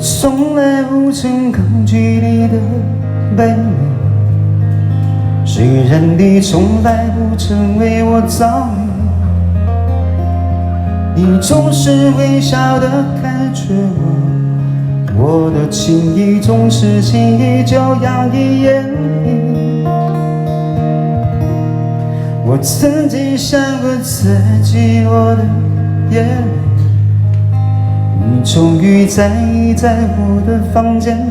从来不曾抗拒你的卑微，虽然你从来不曾为我着迷，你总是微笑地看着我的情意总是轻易就洋溢眼里。我曾经想过自己落的眼泪，你终于在我的房间里，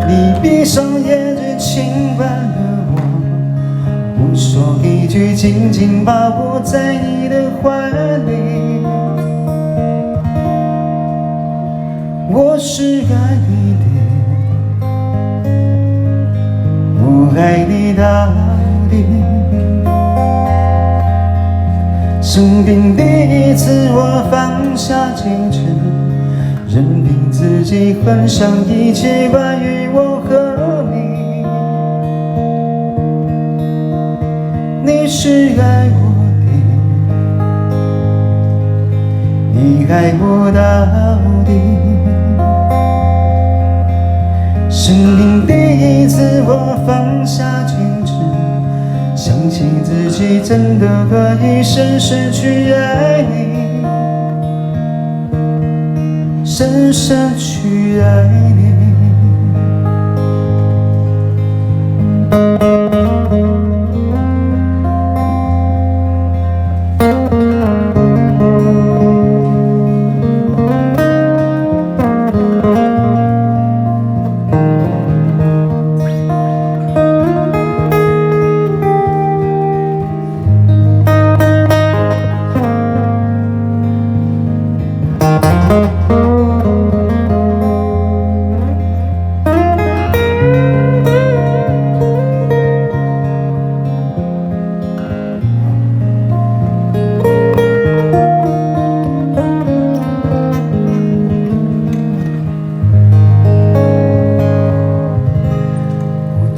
你闭上眼睛亲吻了我，不说一句，紧紧把我在你的怀里。我是爱你的，我爱你到底。生病第一次，我放下矜持，任凭自己幻想一切关于我和你。你是爱我的，你爱我到底。生命第一次，我放下矜持，相信自己真的可以深深去爱你，深深去爱你。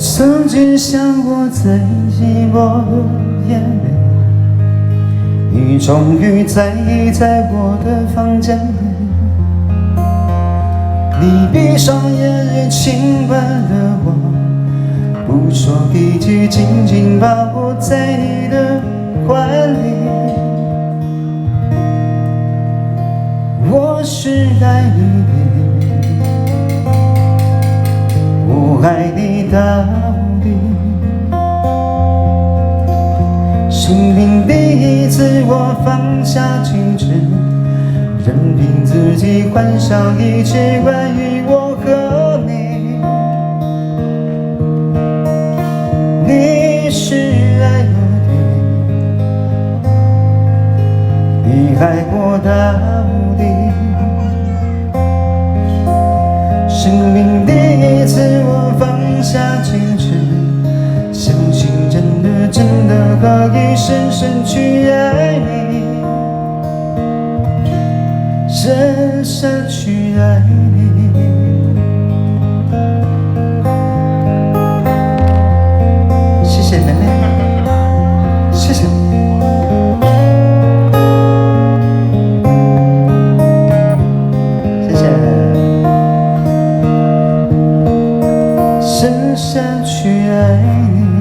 曾经想过最寂寞的眼泪，你终于在我的房间里，你闭上眼睛亲吻了我，不说一句，紧紧把我在你的怀里。我是爱你的，我爱你到底。生命第一次，我放下矜持，任凭自己幻想一切关于我和你。你是爱我的，你爱我到底。生命第一次，我放下矜持，相信真的可以深深去爱你，深深去爱你。谢谢妹妹，谢谢。谢谢。深深去爱你。